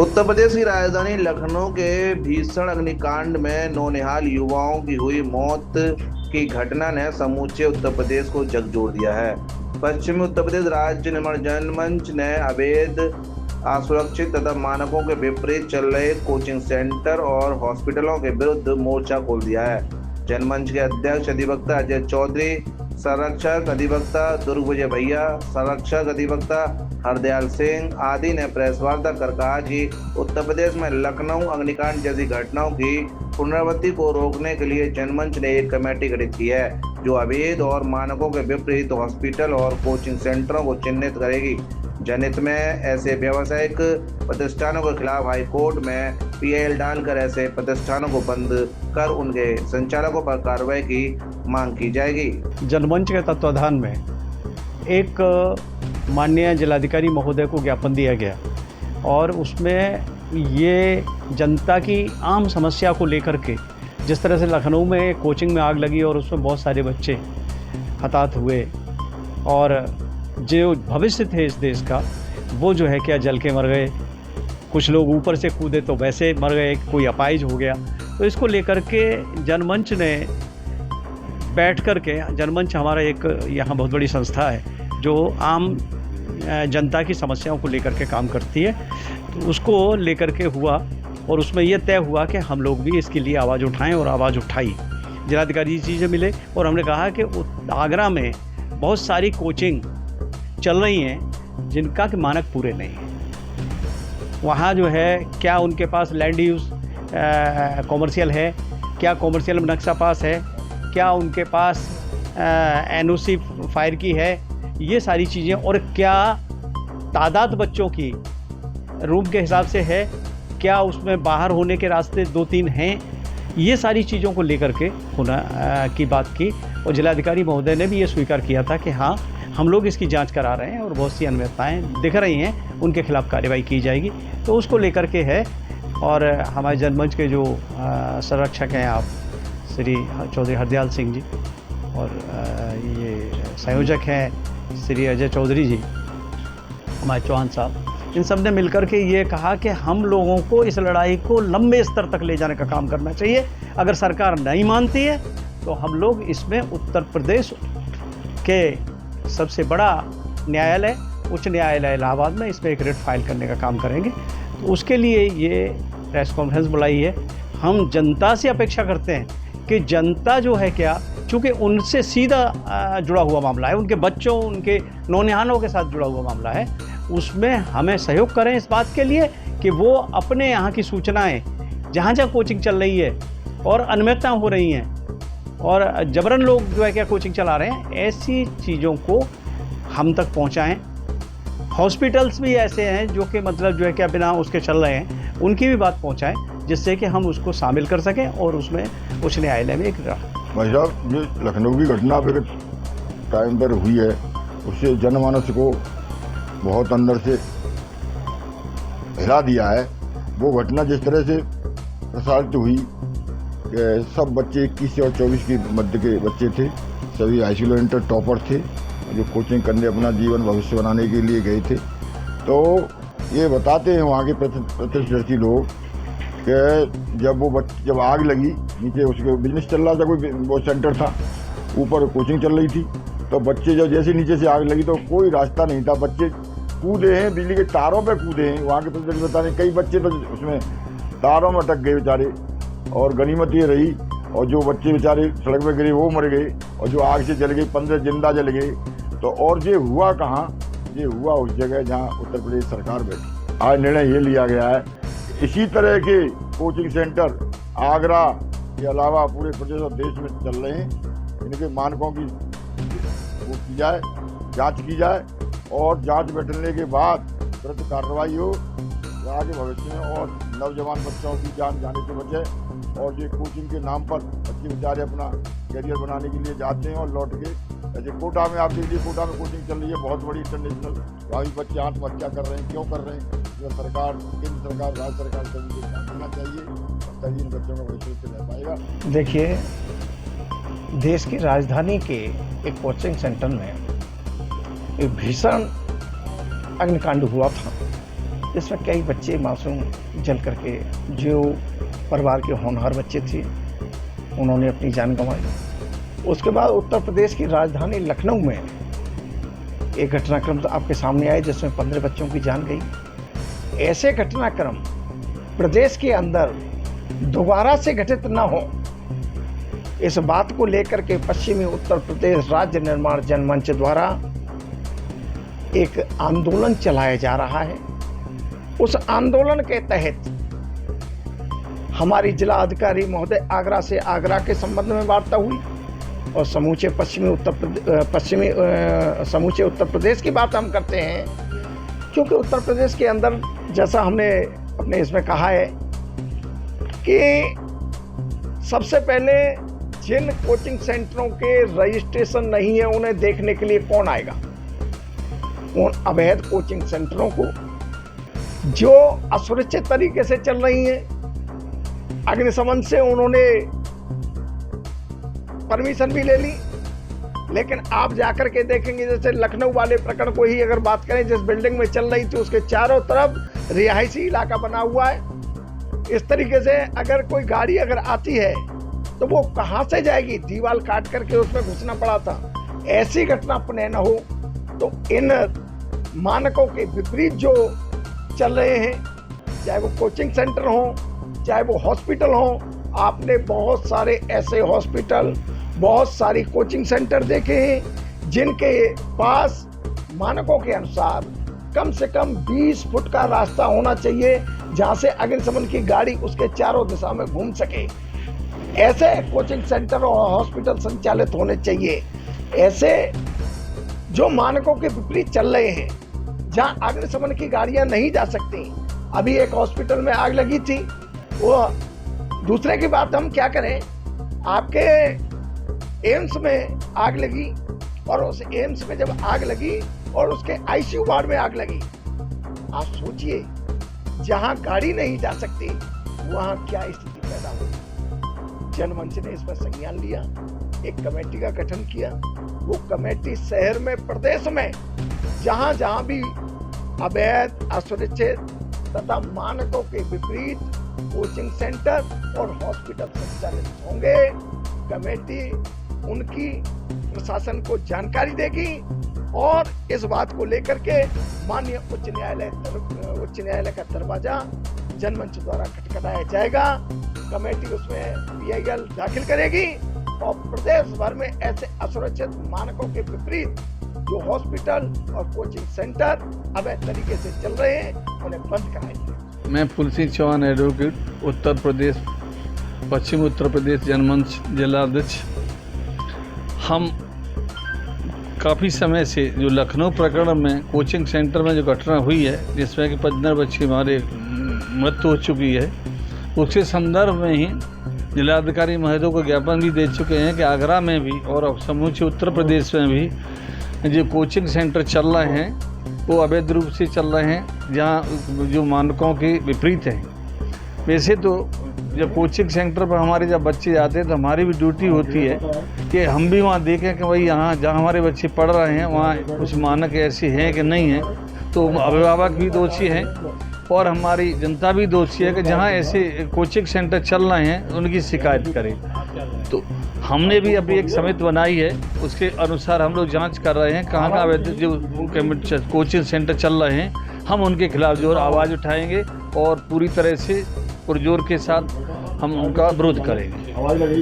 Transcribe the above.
उत्तर प्रदेश की राजधानी लखनऊ के भीषण अग्निकांड में नौनिहाल युवाओं की हुई मौत की घटना ने समूचे उत्तर प्रदेश को झकझोर दिया है। पश्चिमी उत्तर प्रदेश राज्य निर्माण जनमंच ने अवैध, असुरक्षित तथा मानकों के विपरीत चल रहे कोचिंग सेंटर और हॉस्पिटलों के विरुद्ध मोर्चा खोल दिया है। जनमंच के अध्यक्ष अधिवक्ता अजय चौधरी, संरक्षक अधिवक्ता दुर्ग विजय भैया, संरक्षक अधिवक्ता हरदयाल सिंह आदि ने प्रेस वार्ता कर कहा कि उत्तर प्रदेश में लखनऊ अग्निकांड जैसी घटनाओं की पुनरावृत्ति को रोकने के लिए जनमंच ने एक कमेटी गठित की है, जो अवैध और मानकों के विपरीत हॉस्पिटल और कोचिंग सेंटरों को चिन्हित करेगी। जनहित में ऐसे व्यावसायिक प्रतिष्ठानों के खिलाफ हाईकोर्ट में पीआईएल डालकर ऐसे प्रतिष्ठानों को बंद कर उनके संचालकों पर कार्रवाई की मांग की जाएगी। जनमंच के तत्वाधान में एक माननीय जिलाधिकारी महोदय को ज्ञापन दिया गया और उसमें ये जनता की आम समस्या को लेकर के, जिस तरह से लखनऊ में कोचिंग में आग लगी और उसमें बहुत सारे बच्चे हताहत हुए और जो भविष्य थे इस देश का वो जो है क्या जल के मर गए, कुछ लोग ऊपर से कूदे तो वैसे मर गए, कोई अपाहिज हो गया। तो इसको लेकर के जनमंच ने बैठ कर के, जनमंच हमारा एक यहाँ बहुत बड़ी संस्था है जो आम जनता की समस्याओं को लेकर के काम करती है, तो उसको लेकर के हुआ और उसमें यह तय हुआ कि हम लोग भी इसके लिए आवाज़ उठाएं और आवाज़ उठाई। जिलाधिकारी जी से मिले और हमने कहा कि आगरा में बहुत सारी कोचिंग चल रही हैं जिनका कि मानक पूरे नहीं हैं। वहाँ जो है क्या उनके पास लैंड यूज़ कॉमर्शियल है, क्या कॉमर्शियल में नक्शा पास है, क्या उनके पास एनओसी फायर की है, ये सारी चीज़ें, और क्या तादाद बच्चों की रूम के हिसाब से है, क्या उसमें बाहर होने के रास्ते 2-3 हैं, ये सारी चीज़ों को लेकर के होना की बात की। और जिलाधिकारी महोदय ने भी ये स्वीकार किया था कि हाँ, हम लोग इसकी जांच करा रहे हैं और बहुत सी अनियमितताएं दिख रही हैं, उनके खिलाफ कार्रवाई की जाएगी। तो उसको लेकर के है। और हमारे जनमंच के जो संरक्षक हैं आप श्री चौधरी हरदयाल सिंह जी, और ये संयोजक हैं श्री अजय चौधरी जी, हमारे चौहान साहब, इन सब ने मिलकर के ये कहा कि हम लोगों को इस लड़ाई को लंबे स्तर तक ले जाने का काम करना चाहिए। अगर सरकार नहीं मानती है तो हम लोग इसमें उत्तर प्रदेश के सबसे बड़ा न्यायालय, उच्च न्यायालय इलाहाबाद में, इसमें एक रिट फाइल करने का काम करेंगे। तो उसके लिए ये प्रेस कॉन्फ्रेंस बुलाई है। हम जनता से अपेक्षा करते हैं कि जनता जो है क्या, चूँकि उनसे सीधा जुड़ा हुआ मामला है, उनके बच्चों, उनके नौनिहालों के साथ जुड़ा हुआ मामला है, उसमें हमें सहयोग करें इस बात के लिए कि वो अपने यहाँ की सूचनाएँ, जहाँ जहाँ कोचिंग चल रही है और अनियमितता हो रही हैं और जबरन लोग जो है क्या कोचिंग चला रहे हैं, ऐसी चीज़ों को हम तक पहुंचाएं। हॉस्पिटल्स भी ऐसे हैं जो कि मतलब जो है क्या बिना उसके चल रहे हैं, उनकी भी बात पहुंचाएं, जिससे कि हम उसको शामिल कर सकें और उसमें उच्च न्यायालय में एक भाई साहब, ये लखनऊ की घटना पर टाइम पर हुई है, उससे जनमानस को बहुत अंदर से हिला दिया है। वो घटना जिस तरह से प्रसारित हुई, सब बच्चे 21 और 24 की मध्य के बच्चे थे, सभी हाई इंटर टॉपर थे जो कोचिंग करने अपना जीवन भविष्य बनाने के लिए गए थे। तो ये बताते हैं वहाँ के प्रत्यक्षदर्शी लोग कि जब आग लगी, नीचे उसके बिजनेस चल रहा था, कोई वो सेंटर था, ऊपर कोचिंग चल रही थी, तो बच्चे जब जैसे नीचे से आग लगी तो कोई रास्ता नहीं था, बच्चे कूदे हैं, बिजली के तारों पर कूदे हैं। वहाँ के प्रत्यक्ष बता रहे, कई बच्चे तो उसमें तारों में अटक गए बेचारे, और गनीमत ये रही, और जो बच्चे बेचारे सड़क पे गिरे वो मर गए, और जो आग से जल गए 15 जिंदा जल गए। तो और ये हुआ कहाँ? ये हुआ उस जगह जहाँ उत्तर प्रदेश सरकार बैठी। आज निर्णय ये लिया गया है, इसी तरह के कोचिंग सेंटर आगरा के अलावा पूरे प्रदेश और देश में चल रहे हैं, इनके मानकों की वो की जाए, जाँच की जाए, और जाँच बैठने के बाद तुरंत कार्रवाई हो आगे भविष्य में, और नौजवान बच्चों की जान जाने से बचे। और ये कोचिंग के नाम पर बच्चे बेचारे अपना करियर बनाने के लिए जाते हैं और लौट के, ऐसे कोटा में आप देखिए, कोटा में कोचिंग चल रही है बहुत बड़ी इंटरनेशनल, वहाँ भी बच्चे आत्महत्या कर रहे हैं। क्यों कर रहे हैं? जो सरकार, केंद्र सरकार, राज्य सरकार सभी को ध्यान देना चाहिए, तभी इन बच्चों का भविष्य से रह पाएगा। देखिए, देश की राजधानी के एक कोचिंग सेंटर में एक भीषण अग्निकांड हुआ था जिसमें कई बच्चे मासूम जल करके, जो परिवार के होनहार बच्चे थे, उन्होंने अपनी जान गंवाई। उसके बाद उत्तर प्रदेश की राजधानी लखनऊ में एक घटनाक्रम तो आपके सामने आया जिसमें 15 बच्चों की जान गई। ऐसे घटनाक्रम प्रदेश के अंदर दोबारा से घटित न हो, इस बात को लेकर के पश्चिमी उत्तर प्रदेश राज्य निर्माण जनमंच द्वारा एक आंदोलन चलाया जा रहा है। उस आंदोलन के तहत हमारी जिला अधिकारी महोदय आगरा से आगरा के संबंध में वार्ता हुई और समूचे समूचे उत्तर प्रदेश की बात हम करते हैं, क्योंकि उत्तर प्रदेश के अंदर जैसा हमने अपने इसमें कहा है कि सबसे पहले जिन कोचिंग सेंटरों के रजिस्ट्रेशन नहीं है उन्हें देखने के लिए कौन आएगा। उन अवैध कोचिंग सेंटरों को जो असुरक्षित तरीके से चल रही हैं, अग्निशमन से उन्होंने परमिशन भी ले ली, लेकिन आप जाकर के देखेंगे, जैसे लखनऊ वाले प्रकरण को ही अगर बात करें, जिस बिल्डिंग में चल रही थी उसके चारों तरफ रिहायशी इलाका बना हुआ है। इस तरीके से अगर कोई गाड़ी अगर आती है तो वो कहां से जाएगी, दीवार काट करके उसमें घुसना पड़ा था। ऐसी घटना पुनः न हो, तो इन मानकों के विपरीत जो चल रहे हैं, चाहे वो कोचिंग सेंटर हो, चाहे वो हॉस्पिटल हो, आपने बहुत सारे ऐसे हॉस्पिटल, बहुत सारी कोचिंग सेंटर देखे हैं जिनके पास मानकों के अनुसार कम से कम 20 फुट का रास्ता होना चाहिए जहां से अग्निशमन की गाड़ी उसके चारों दिशा में घूम सके। ऐसे कोचिंग सेंटर और हॉस्पिटल संचालित होने चाहिए, ऐसे जो मानकों के विपरीत चल रहे हैं, जहां अग्निशमन की गाड़ियां नहीं जा सकती। अभी एक हॉस्पिटल में आग लगी थी, वो दूसरे की बात हम क्या करें, आपके एम्स में आग लगी, और उस एम्स में जब आग लगी और उसके आईसीयू वार्ड में आग लगी, आप सोचिए जहां गाड़ी नहीं जा सकती वहां क्या स्थिति पैदा हुई। जनमंच ने इस पर संज्ञान लिया, एक कमेटी का गठन किया। वो कमेटी शहर में, प्रदेश में जहां जहां भी अवैध, असुरक्षित तथा मानकों के विपरीत कोचिंग सेंटर और हॉस्पिटल संचालित होंगे, कमेटी उनकी प्रशासन को जानकारी देगी और इस बात को लेकर के माननीय उच्च न्यायालय का दरवाजा जनमंच द्वारा खटखटाया जाएगा। कमेटी उसमें PIL दाखिल करेगी और प्रदेश भर में ऐसे असुरक्षित मानकों के विपरीत जो हॉस्पिटल और कोचिंग सेंटर अवैध तरीके से चल रहे हैं उन्हें बंद कराएंगे। मैं फूल सिंह चौहान, एडवोकेट, उत्तर प्रदेश, पश्चिम उत्तर प्रदेश जनमंच जिला अध्यक्ष। हम काफ़ी समय से जो लखनऊ प्रकरण में कोचिंग सेंटर में जो घटना हुई है, जिसमें कि 15 बच्चे हमारे मृत्यु हो चुकी है, उसके संदर्भ में ही जिलाधिकारी महोदय को ज्ञापन भी दे चुके हैं कि आगरा में भी और समूचे उत्तर प्रदेश में भी जो कोचिंग सेंटर चल रहे हैं वो अवैध रूप से चल रहे हैं, जहाँ जो मानकों के विपरीत हैं। वैसे तो जब कोचिंग सेंटर पर हमारे जब बच्चे जाते हैं तो हमारी भी ड्यूटी होती है कि हम भी वहाँ देखें कि भाई यहाँ जहाँ हमारे बच्चे पढ़ रहे हैं वहाँ कुछ मानक ऐसे हैं कि नहीं हैं। तो अभिभावक भी दोषी हैं और हमारी जनता भी दोषी है कि जहाँ ऐसे कोचिंग सेंटर चल रहे हैं उनकी शिकायत करें। तो हमने भी अभी एक समिति बनाई है, उसके अनुसार हम लोग जांच कर रहे हैं कहाँ कहाँ जो कोचिंग सेंटर चल रहे हैं, हम उनके खिलाफ जो आवाज़ उठाएंगे और पूरी तरह से पुरजोर के साथ हम उनका विरोध करेंगे।